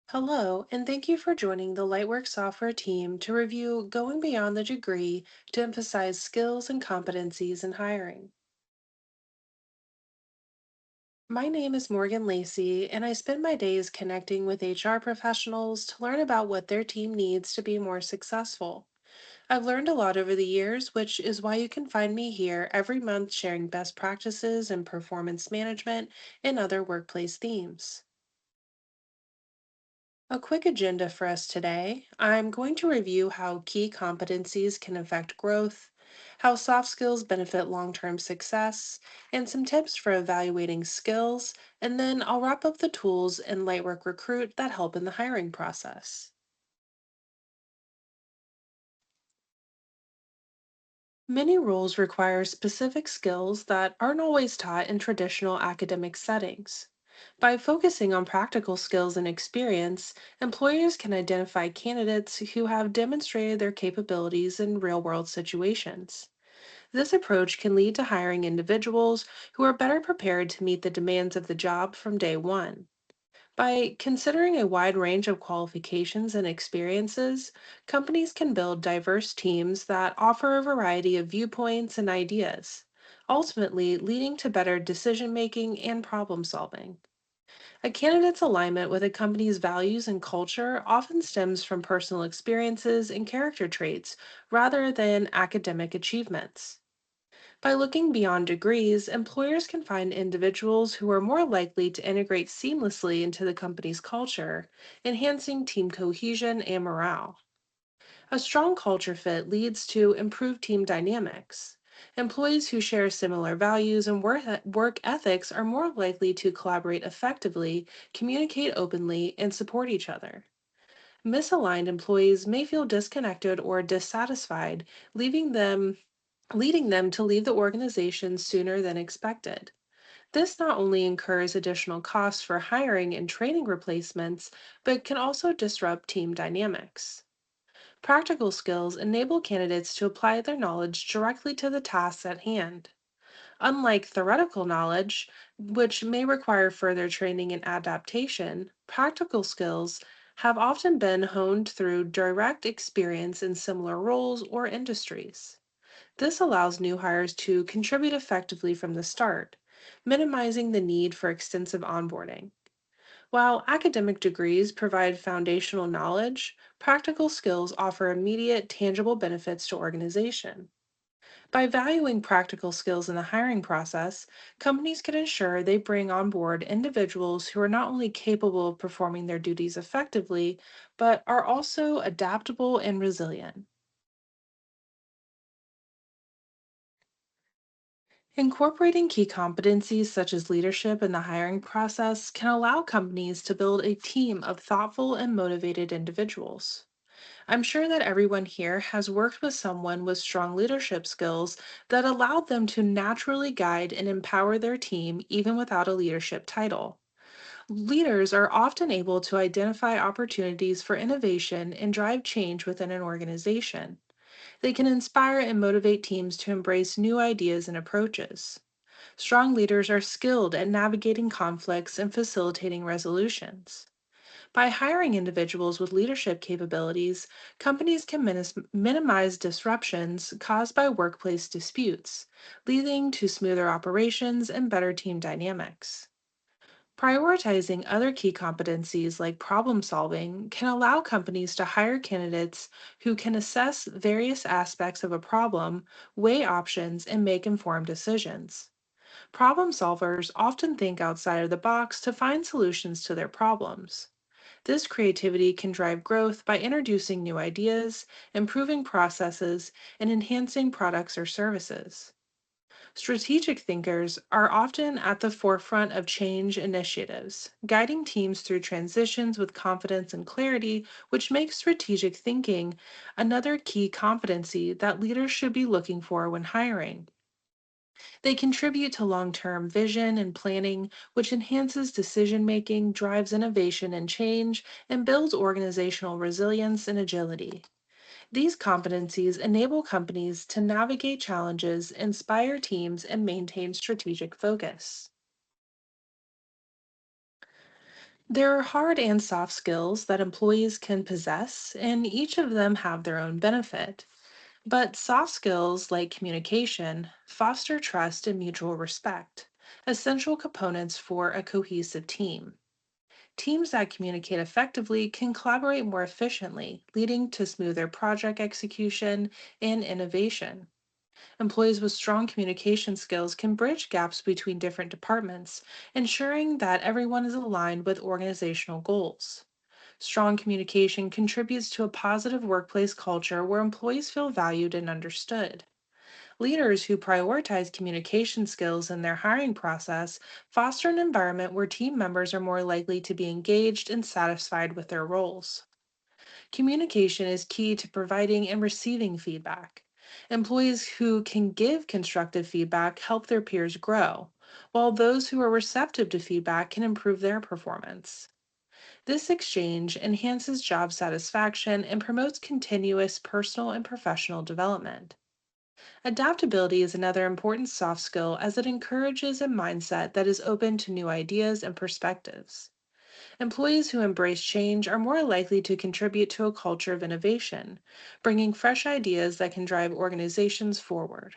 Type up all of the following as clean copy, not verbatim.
Hello, and thank you for joining the LightWork Software Team to review Going Beyond the Degree to emphasize skills and competencies in hiring. My name is Morgan Lacey, and I spend my days connecting with HR professionals to learn about what their team needs to be more successful. I've learned a lot over the years, which is why you can find me here every month sharing best practices in performance management and other workplace themes. A quick agenda for us today. I'm going to review how key competencies can affect growth, how soft skills benefit long term success, and some tips for evaluating skills. And then I'll wrap up the tools in Lightwork Recruit that help in the hiring process. Many roles require specific skills that aren't always taught in traditional academic settings. By focusing on practical skills and experience, employers can identify candidates who have demonstrated their capabilities in real world situations. This approach can lead to hiring individuals who are better prepared to meet the demands of the job from day one. By considering a wide range of qualifications and experiences, companies can build diverse teams that offer a variety of viewpoints and ideas, ultimately leading to better decision making and problem solving. A candidate's alignment with a company's values and culture often stems from personal experiences and character traits rather than academic achievements. By looking beyond degrees, employers can find individuals who are more likely to integrate seamlessly into the company's culture, enhancing team cohesion and morale. A strong culture fit leads to improved team dynamics. Employees who share similar values and work ethics are more likely to collaborate effectively, communicate openly, and support each other. Misaligned employees may feel disconnected or dissatisfied, leaving them leading them to leave the organization sooner than expected. This not only incurs additional costs for hiring and training replacements, but can also disrupt team dynamics. Practical skills enable candidates to apply their knowledge directly to the tasks at hand. Unlike theoretical knowledge, which may require further training and adaptation, practical skills have often been honed through direct experience in similar roles or industries. This allows new hires to contribute effectively from the start, minimizing the need for extensive onboarding. While academic degrees provide foundational knowledge, practical skills offer immediate, tangible benefits to organization. By valuing practical skills in the hiring process, companies can ensure they bring on board individuals who are not only capable of performing their duties effectively, but are also adaptable and resilient. Incorporating key competencies such as leadership in the hiring process can allow companies to build a team of thoughtful and motivated individuals. I'm sure that everyone here has worked with someone with strong leadership skills that allowed them to naturally guide and empower their team even without a leadership title. Leaders are often able to identify opportunities for innovation and drive change within an organization. They can inspire and motivate teams to embrace new ideas and approaches. Strong leaders are skilled at navigating conflicts and facilitating resolutions. By hiring individuals with leadership capabilities, companies can minimize disruptions caused by workplace disputes, leading to smoother operations and better team dynamics. Prioritizing other key competencies like problem solving can allow companies to hire candidates who can assess various aspects of a problem, weigh options, and make informed decisions. Problem solvers often think outside of the box to find solutions to their problems. This creativity can drive growth by introducing new ideas, improving processes, and enhancing products or services. Strategic thinkers are often at the forefront of change initiatives, guiding teams through transitions with confidence and clarity, which makes strategic thinking another key competency that leaders should be looking for when hiring. They contribute to long term vision and planning, which enhances decision making, drives innovation and change, and builds organizational resilience and agility. These competencies enable companies to navigate challenges, inspire teams, and maintain strategic focus. There are hard and soft skills that employees can possess, and each of them have their own benefit. But soft skills like communication foster trust and mutual respect, essential components for a cohesive team. Teams that communicate effectively can collaborate more efficiently, leading to smoother project execution and innovation. Employees with strong communication skills can bridge gaps between different departments, ensuring that everyone is aligned with organizational goals. Strong communication contributes to a positive workplace culture where employees feel valued and understood. Leaders who prioritize communication skills in their hiring process foster an environment where team members are more likely to be engaged and satisfied with their roles. Communication is key to providing and receiving feedback. Employees who can give constructive feedback help their peers grow, while those who are receptive to feedback can improve their performance. This exchange enhances job satisfaction and promotes continuous personal and professional development. Adaptability is another important soft skill as it encourages a mindset that is open to new ideas and perspectives. Employees who embrace change are more likely to contribute to a culture of innovation, bringing fresh ideas that can drive organizations forward.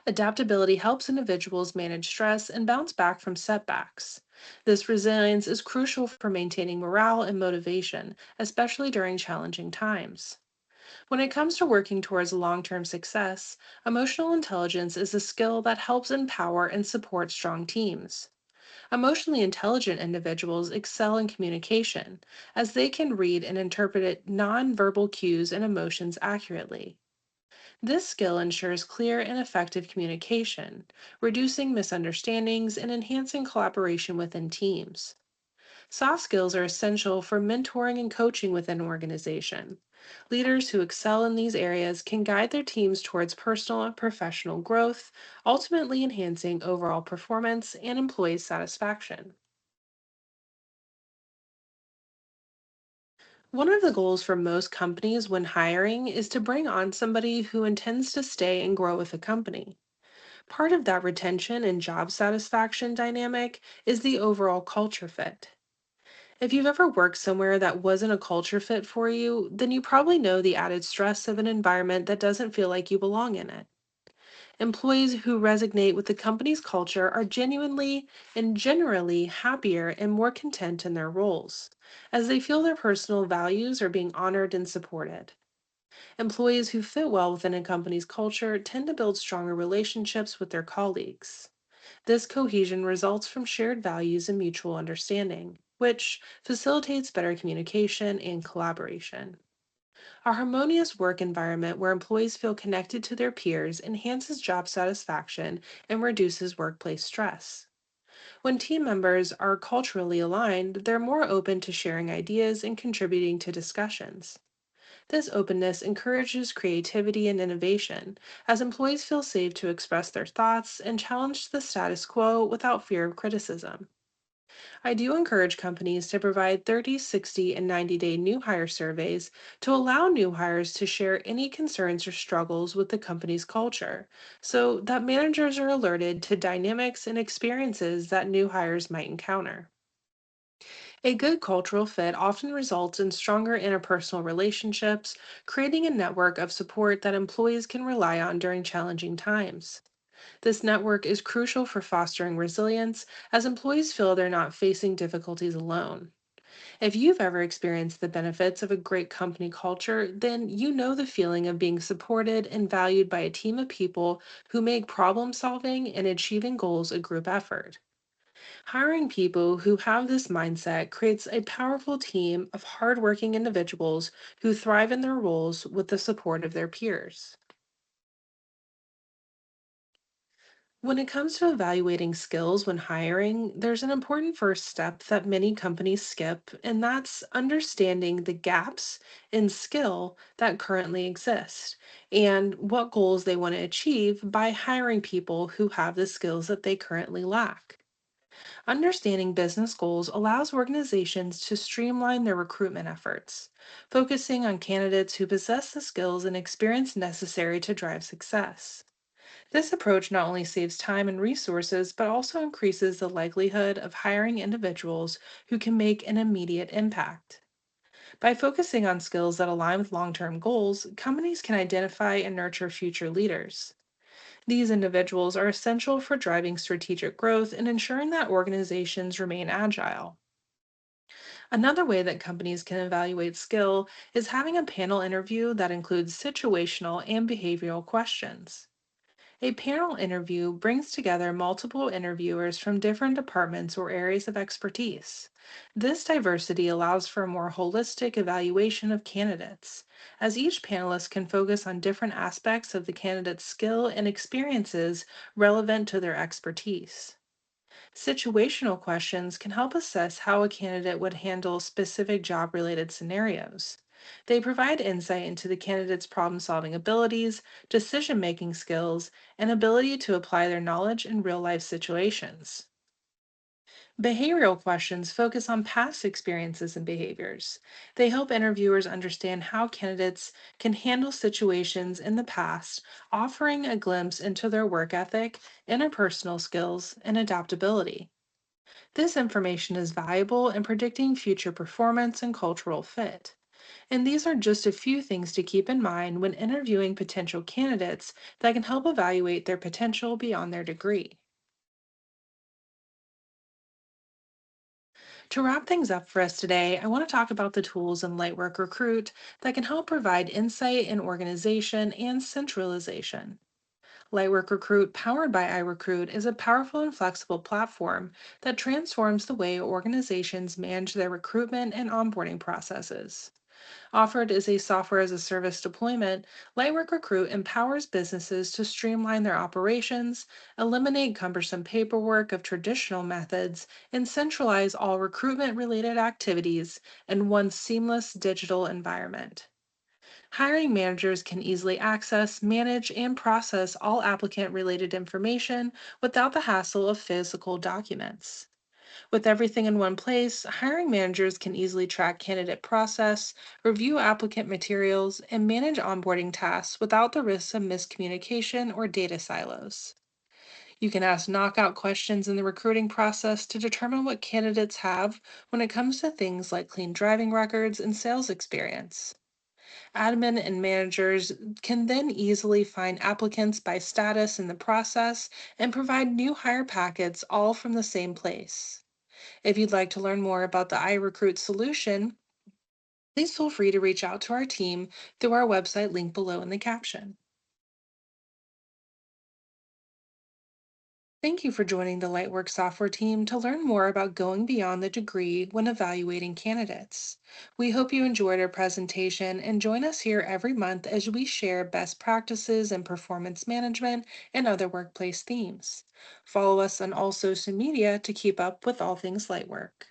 Adaptability helps individuals manage stress and bounce back from setbacks. This resilience is crucial for maintaining morale and motivation, especially during challenging times. When it comes to working towards long term success, emotional intelligence is a skill that helps empower and support strong teams. Emotionally intelligent individuals excel in communication, as they can read and interpret nonverbal cues and emotions accurately. This skill ensures clear and effective communication, reducing misunderstandings and enhancing collaboration within teams. Soft skills are essential for mentoring and coaching within an organization. Leaders who excel in these areas can guide their teams towards personal and professional growth, ultimately enhancing overall performance and employee satisfaction. One of the goals for most companies when hiring is to bring on somebody who intends to stay and grow with the company. Part of that retention and job satisfaction dynamic is the overall culture fit. If you've ever worked somewhere that wasn't a culture fit for you, then you probably know the added stress of an environment that doesn't feel like you belong in it. Employees who resonate with the company's culture are genuinely and generally happier and more content in their roles, as they feel their personal values are being honored and supported. Employees who fit well within a company's culture tend to build stronger relationships with their colleagues. This cohesion results from shared values and mutual understanding, which facilitates better communication and collaboration. A harmonious work environment where employees feel connected to their peers enhances job satisfaction and reduces workplace stress. When team members are culturally aligned, they're more open to sharing ideas and contributing to discussions. This openness encourages creativity and innovation, as employees feel safe to express their thoughts and challenge the status quo without fear of criticism. I do encourage companies to provide 30, 60, and 90-day new hire surveys to allow new hires to share any concerns or struggles with the company's culture, so that managers are alerted to dynamics and experiences that new hires might encounter. A good cultural fit often results in stronger interpersonal relationships, creating a network of support that employees can rely on during challenging times. This network is crucial for fostering resilience as employees feel they're not facing difficulties alone. If you've ever experienced the benefits of a great company culture, then you know the feeling of being supported and valued by a team of people who make problem solving and achieving goals a group effort. Hiring people who have this mindset creates a powerful team of hardworking individuals who thrive in their roles with the support of their peers. When it comes to evaluating skills when hiring, there's an important first step that many companies skip, and that's understanding the gaps in skill that currently exist and what goals they want to achieve by hiring people who have the skills that they currently lack. Understanding business goals allows organizations to streamline their recruitment efforts, focusing on candidates who possess the skills and experience necessary to drive success. This approach not only saves time and resources, but also increases the likelihood of hiring individuals who can make an immediate impact. By focusing on skills that align with long term goals, companies can identify and nurture future leaders. These individuals are essential for driving strategic growth and ensuring that organizations remain agile. Another way that companies can evaluate skill is having a panel interview that includes situational and behavioral questions. A panel interview brings together multiple interviewers from different departments or areas of expertise. This diversity allows for a more holistic evaluation of candidates, as each panelist can focus on different aspects of the candidate's skill and experiences relevant to their expertise. Situational questions can help assess how a candidate would handle specific job related scenarios. They provide insight into the candidate's problem solving abilities, decision making skills, and ability to apply their knowledge in real life situations. Behavioral questions focus on past experiences and behaviors. They help interviewers understand how candidates can handle situations in the past, offering a glimpse into their work ethic, interpersonal skills, and adaptability. This information is valuable in predicting future performance and cultural fit. And these are just a few things to keep in mind when interviewing potential candidates that can help evaluate their potential beyond their degree. To wrap things up for us today, I want to talk about the tools in LightWork Recruit that can help provide insight in organization and centralization. LightWork Recruit, powered by iRecruit, is a powerful and flexible platform that transforms the way organizations manage their recruitment and onboarding processes. Offered as a software as a service deployment, LightWork Recruit empowers businesses to streamline their operations, eliminate cumbersome paperwork of traditional methods, and centralize all recruitment related activities in one seamless digital environment. Hiring managers can easily access, manage, and process all applicant related information without the hassle of physical documents. With everything in one place, hiring managers can easily track candidate process, review applicant materials, and manage onboarding tasks without the risks of miscommunication or data silos. You can ask knockout questions in the recruiting process to determine what candidates have when it comes to things like clean driving records and sales experience. Admin and managers can then easily find applicants by status in the process and provide new hire packets all from the same place. If you'd like to learn more about the iRecruit solution, please feel free to reach out to our team through our website link below in the caption. Thank you for joining the LightWork Software Team to learn more about going beyond the degree when evaluating candidates. We hope you enjoyed our presentation and join us here every month as we share best practices in performance management and other workplace themes. Follow us on all social media to keep up with all things LightWork.